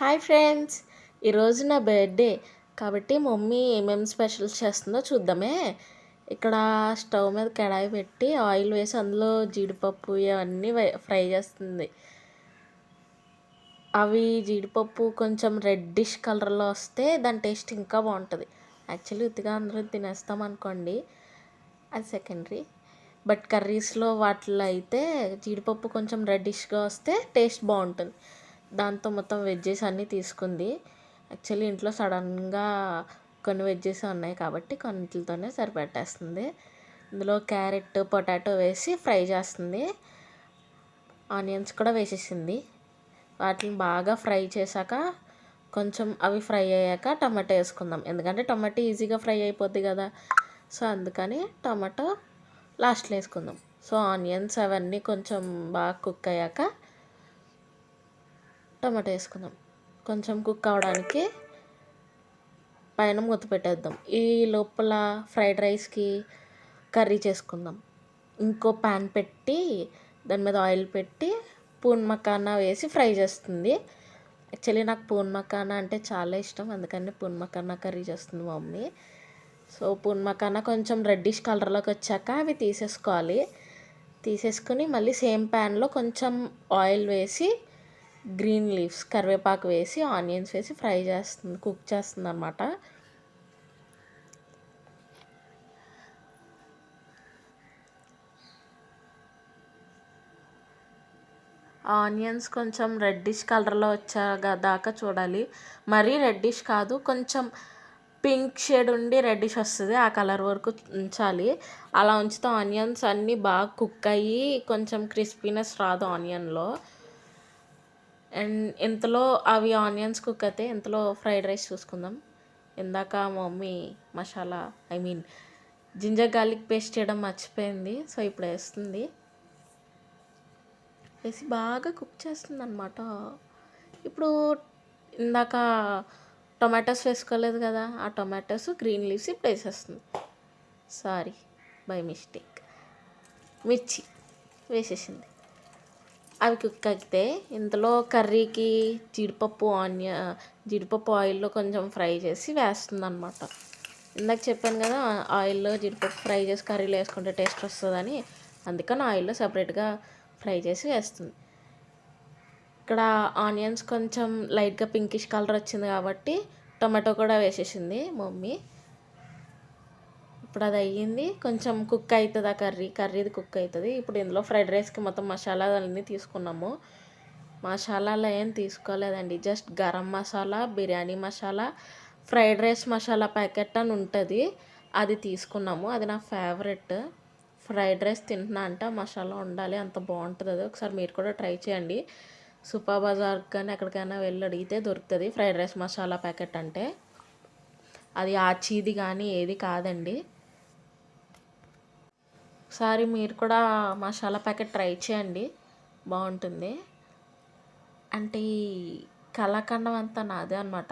Hi friends, ఈరోజు నా birthday కాబట్టి మమ్మీ ఏమేమి స్పెషల్స్ చేస్తుందో చూద్దామే. ఇక్కడ స్టవ్ మీద కడాయి పెట్టి ఆయిల్ వేసి అందులో జీడిపప్పు ఇవన్నీ ఫ్రై చేస్తుంది. అవి జీడిపప్పు కొంచెం రెడ్డిష్ కలర్లో వస్తే దాని టేస్ట్ ఇంకా బాగుంటుంది. యాక్చువల్లీ ఉత్తిగా అందరూ తినేస్తాం అనుకోండి, అది సెకండరీ. బట్ కర్రీస్లో వాటిలో అయితే జీడిపప్పు కొంచెం రెడ్డిష్గా వస్తే టేస్ట్ బాగుంటుంది. దాంతో మొత్తం వెజ్జెస్ అన్నీ తీసుకుంది. యాక్చువల్లీ ఇంట్లో సడన్గా కొన్ని వెజ్జెస్ ఉన్నాయి కాబట్టి కొన్నిటితోనే సరిపెట్టేస్తుంది. ఇందులో క్యారెట్, పొటాటో వేసి ఫ్రై చేస్తుంది. ఆనియన్స్ కూడా వేసేసింది. వాటిని బాగా ఫ్రై చేశాక కొంచెం అవి ఫ్రై అయ్యాక టమాటో వేసుకుందాం, ఎందుకంటే టమాటో ఈజీగా ఫ్రై అయిపోద్ది కదా. సో అందుకని టమాటో లాస్ట్లో వేసుకుందాం. సో ఆనియన్స్ అవన్నీ కొంచెం బాగా కుక్ అయ్యాక టమాటో వేసుకుందాం. కొంచెం కుక్ అవ్వడానికి పైన మూత పెట్టేద్దాం. ఈ లోపల ఫ్రైడ్ రైస్కి కర్రీ చేసుకుందాం. ఇంకో ప్యాన్ పెట్టి దాని మీద ఆయిల్ పెట్టి పూన్ మకానా వేసి ఫ్రై చేస్తుంది. యాక్చువల్లీ నాకు పూన్ మకానా అంటే చాలా ఇష్టం, అందుకని పూన్ మకానా కర్రీ చేస్తుంది మా మమ్మీ. సో పూన్ మకానా కొంచెం రెడ్డిష్ కలర్లోకి వచ్చాక అవి తీసేసుకోవాలి. తీసేసుకుని మళ్ళీ సేమ్ ప్యాన్లో కొంచెం ఆయిల్ వేసి గ్రీన్ లీవ్స్, కరివేపాకు వేసి ఆనియన్స్ వేసి ఫ్రై చేస్తుంది, కుక్ చేస్తుంది అన్నమాట. ఆనియన్స్ కొంచెం రెడ్డిష్ కలర్లో దాకా చూడాలి. మరీ రెడ్డిష్ కాదు, కొంచెం పింక్ షేడ్ ఉండి రెడ్డిష్ వస్తుంది, ఆ కలర్ వరకు ఉంచాలి. అలా ఉంచితే ఆనియన్స్ అన్నీ బాగా కుక్ అయ్యి కొంచెం క్రిస్పీనెస్ రాదు ఆనియన్లో. అండ్ ఇంతలో అవి ఆనియన్స్ కుక్ అయితే ఇంతలో ఫ్రైడ్ రైస్ చూసుకుందాం. ఇందాక mummy masala ginger garlic paste చేయడం మర్చిపోయింది, సో ఇప్పుడు వేస్తుంది. వేసి బాగా కుక్ చేస్తుంది అనమాట. ఇప్పుడు ఇందాక టొమాటోస్ వేసుకోలేదు కదా, ఆ టొమాటోస్ గ్రీన్ లీవ్స్ ఇప్పుడు వేసేస్తుంది. Sorry, by mistake. మిర్చి వేసేసింది. అవి కుక్ అయితే ఇంతలో కర్రీకి జీడిపప్పు ఆయిల్లో కొంచెం ఫ్రై చేసి వేస్తుంది అనమాట. ఇందాక చెప్పాను కదా, ఆయిల్లో జీడిపప్పు ఫ్రై చేసి కర్రీలో వేసుకుంటే టేస్ట్ వస్తుందని, అందుకని ఆయిల్లో సపరేట్గా ఫ్రై చేసి వేస్తుంది. ఇక్కడ ఆనియన్స్ కొంచెం లైట్గా పింకిష్ కలర్ వచ్చింది కాబట్టి టొమాటో కూడా వేసేసింది మమ్మీ. ఇప్పుడు అది అయ్యింది, కొంచెం కుక్ అవుతుంది, ఆ కర్రీది కుక్ అవుతుంది. ఇప్పుడు ఇందులో ఫ్రైడ్ రైస్కి మొత్తం మసాలాలన్నీ తీసుకున్నాము. మసాలాలు ఏం తీసుకోలేదండి, just garam masala, biryani masala, fried rice masala packet అని ఉంటుంది, అది తీసుకున్నాము. అది నా ఫేవరెట్. ఫ్రైడ్ రైస్ తింటున్నా అంటే మసాలా ఉండాలి, అంత బాగుంటుంది అది. ఒకసారి మీరు కూడా ట్రై చేయండి. సూపర్ బజార్ కానీ ఎక్కడికైనా వెళ్ళి అడిగితే దొరుకుతుంది ఫ్రైడ్ రైస్ మసాలా ప్యాకెట్. అంటే అది ఆచీది కానీ ఏది కాదండి. ఒకసారి మీరు కూడా మసాలా ప్యాకెట్ ట్రై చేయండి, బాగుంటుంది. అంటే ఈ కళాఖండం అంతా నాదే అనమాట.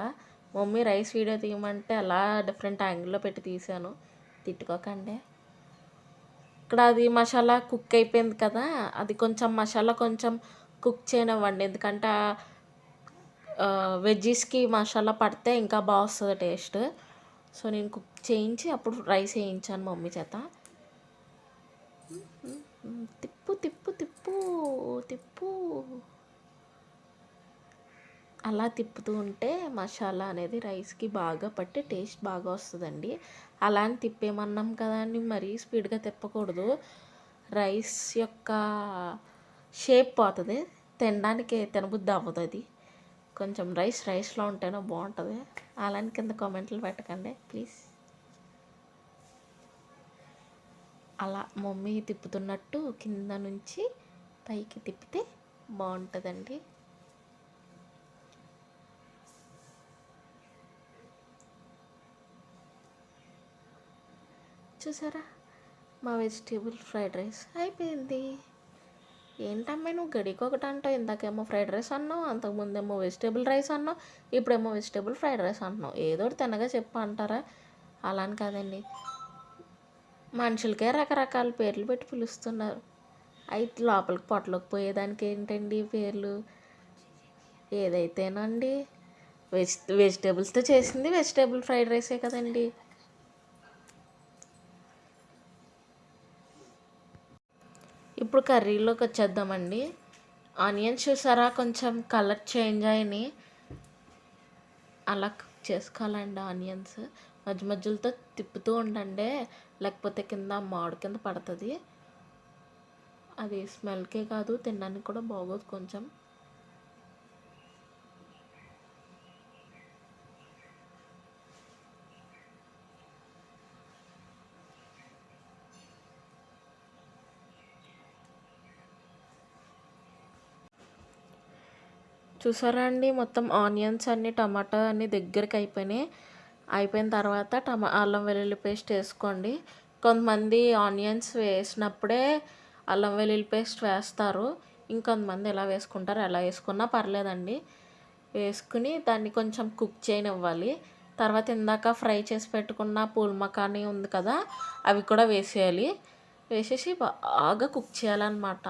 మమ్మీ రైస్ వీడియో తీయమంటే అలా డిఫరెంట్ యాంగిల్లో పెట్టి తీసాను, తిట్టుకోకండి. ఇక్కడ అది మసాలా కుక్ అయిపోయింది కదా, అది కొంచెం మసాలా కొంచెం కుక్ చేయనివ్వండి, ఎందుకంటే వెజ్జీస్కి మసాలా పడితే ఇంకా బాగా వస్తుంది టేస్ట్. సో నేను కుక్ చేయించి అప్పుడు రైస్ వేయించాను మమ్మీ చేత. తిప్పు తిప్పు తిప్పు తిప్పు, అలా తిప్పుతూ ఉంటే మసాలా అనేది రైస్కి బాగా పట్టి టేస్ట్ బాగా వస్తుందండి. అలా అని తిప్పేమన్నాం కదా అని మరీ స్పీడ్గా తిప్పకూడదు, రైస్ యొక్క షేప్ పోతుంది, తినబుద్ధి అవ్వదు. అది కొంచెం రైస్లో ఉంటేనే బాగుంటుంది. అలాని కింద కామెంట్లు పెట్టకండి ప్లీజ్. అలా మమ్మీ తిప్పుతున్నట్టు కింద నుంచి పైకి తిప్పితే బాగుంటుందండి. చూసారా, మా వెజిటేబుల్ ఫ్రైడ్ రైస్ అయిపోయింది. ఏంటమ్మా నువ్వు గడికి ఒకటి అంటావు, ఇందాకేమో ఫ్రైడ్ రైస్ అన్నావు, అంతకుముందేమో వెజిటేబుల్ రైస్ అన్నావు, ఇప్పుడేమో వెజిటేబుల్ ఫ్రైడ్ రైస్ అంటున్నావు. ఏదో ఒకటి తినగా చెప్పు అంటారా? అలా అని కాదండి, మనుషులకే రకరకాల పేర్లు పెట్టి పిలుస్తున్నారు. అయితే లోపలికి పొట్టలోకి పోయేదానికి ఏంటండి పేర్లు? ఏదైతేనండి వెజిటేబుల్స్తో చేసింది వెజిటేబుల్ ఫ్రైడ్ రైసే కదండి. ఇప్పుడు కర్రీలోకి వచ్చేద్దామండి. ఆనియన్స్ చూసారా కొంచెం కలర్ చేంజ్ అయినాయి, అలా కుక్ చేసుకోవాలండి. ఆనియన్స్ మధ్య మధ్యలతో తిప్పుతూ ఉండండి, లేకపోతే కింద మాడు కింద పడుతుంది. అది స్మెల్కే కాదు తినడానికి కూడా బాగోదు కొంచెం. చూసారా అండి, మొత్తం ఆనియన్స్ అన్నీ టమాటా అన్నీ దగ్గరికి అయిపోయిన తర్వాత అల్లం వెల్లుల్లి పేస్ట్ వేసుకోండి. కొంతమంది ఆనియన్స్ వేసినప్పుడే అల్లం వెల్లుల్లి పేస్ట్ వేస్తారు, ఇంకొంతమంది ఎలా వేసుకుంటారు, ఎలా వేసుకున్నా పర్లేదండి. వేసుకుని దాన్ని కొంచెం కుక్ చేయనివ్వాలి. తర్వాత ఇందాక ఫ్రై చేసి పెట్టుకున్న పూల్ మకానీ ఉంది కదా, అవి కూడా వేసేయాలి. వేసేసి బాగా కుక్ చేయాలన్నమాట.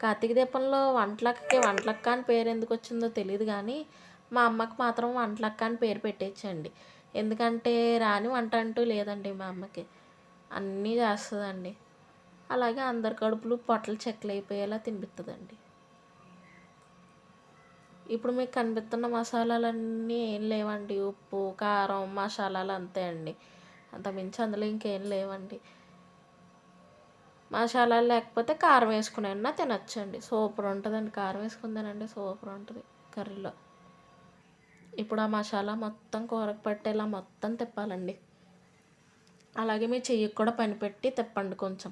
కార్తీక దీపంలో వంటలక్క అని పేరు ఎందుకు వచ్చిందో తెలియదు, కానీ మా అమ్మకి మాత్రం వంటలక్క అని పేరు పెట్టేయచ్చండి. ఎందుకంటే రాని వంట అంటూ లేదండి మా అమ్మకి, అన్నీ చేస్తుందండి. అలాగే అందరి కడుపులు పొట్టలు చెక్కలు అయిపోయేలా తినిపిస్తుందండి. ఇప్పుడు మీకు కనిపిస్తున్న మసాలాలన్నీ ఏం లేవండి, ఉప్పు కారం మసాలాలు అంతే అండి, అంతమించి అందులో ఇంకేం లేవండి. మసాలాలు లేకపోతే కారం వేసుకునైనా తినచ్చండి, సూపర్ ఉంటుందండి. కారం వేసుకుని తినండి, సూపర్ ఉంటుంది కర్రీలో. ఇప్పుడు ఆ మసాలా మొత్తం కూరకు పట్టేలా మొత్తం తిప్పాలండి. అలాగే మీ చెయ్యికి కూడా పని పెట్టి తిప్పండి కొంచెం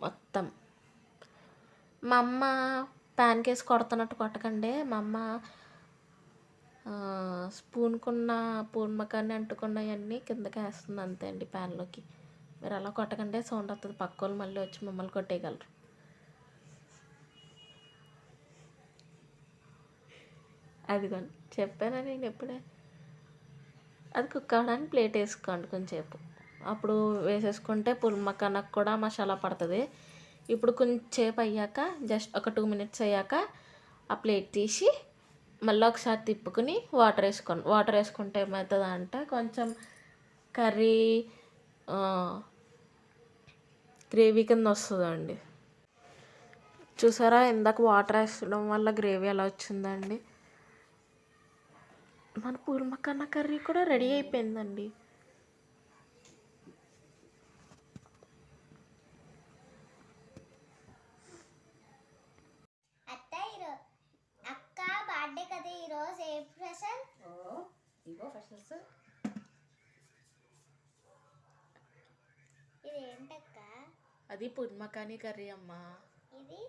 మొత్తం. మా అమ్మ ప్యాన్ కేసి కొడుతున్నట్టు కొట్టకండి. మా అమ్మ స్పూన్ మకాన్ని అంటుకున్నవన్నీ కిందకి వేస్తుంది అంతే అండి ప్యాన్లోకి. మీరు అలా కొట్టకండి, సౌండ్ వస్తుంది, పక్క వాళ్ళు మళ్ళీ వచ్చి మిమ్మల్ని కొట్టేయగలరు. అదిగోండి చెప్పానా నేను ఎప్పుడే. అది కుక్ అవ్వడానికి ప్లేట్ వేసుకోండి కొంచెంసేపు, అప్పుడు వేసేసుకుంటే పుల్మకానకు కూడా మసాలా పడుతుంది. ఇప్పుడు కొంచెంసేపు అయ్యాక జస్ట్ ఒక 2 minutes అయ్యాక ఆ ప్లేట్ తీసి మళ్ళీ ఒకసారి తిప్పుకుని వాటర్ వేసుకోండి. వాటర్ వేసుకుంటే ఏమవుతుంది అంటే కొంచెం కర్రీ గ్రేవీ కింద వస్తుందండి. చూసారా ఇందాక వాటర్ వేసడం వల్ల గ్రేవీ ఎలా వచ్చిందండి. మన పూర్మకన్న కర్రీ కూడా రెడీ అయిపోయిందండి. అక్క బర్త్డే కదా ఈరోజు, ఏ ప్రెసెంట్? ఇగో ఫస్ట్ ఇది ఏంటక్క? అది పుల్మకానీ కర్రీ అమ్మా. ఇది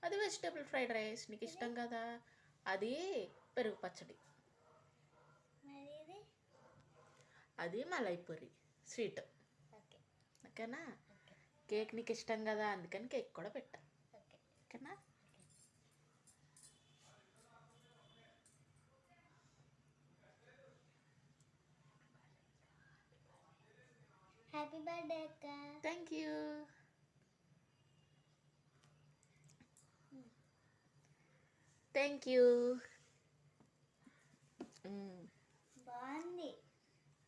అది వెజిటేబుల్ ఫ్రైడ్ రైస్, నీకు ఇష్టం కదా. అది పెరుగు పచ్చడి. అది మలై పూరి స్వీట్. ఓకేనా. కేక్ నీకు ఇష్టం కదా, అందుకని కేక్ కూడా పెట్టా. ఓకేనా. హ్యాపీ బర్త్డే అక్క. Thank you. Thank you.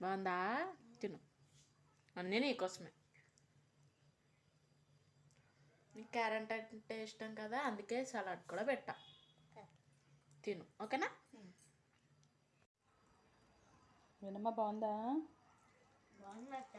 బాగుందా, తిను, అన్నీ నీకోసమే. నీకు క్యారెట్ అంటే ఇష్టం కదా, అందుకే సలాడ్ కూడా పెట్టా, తిను. ఓకేనా. వినమ్మా బాగుందా? బాగుందక్క.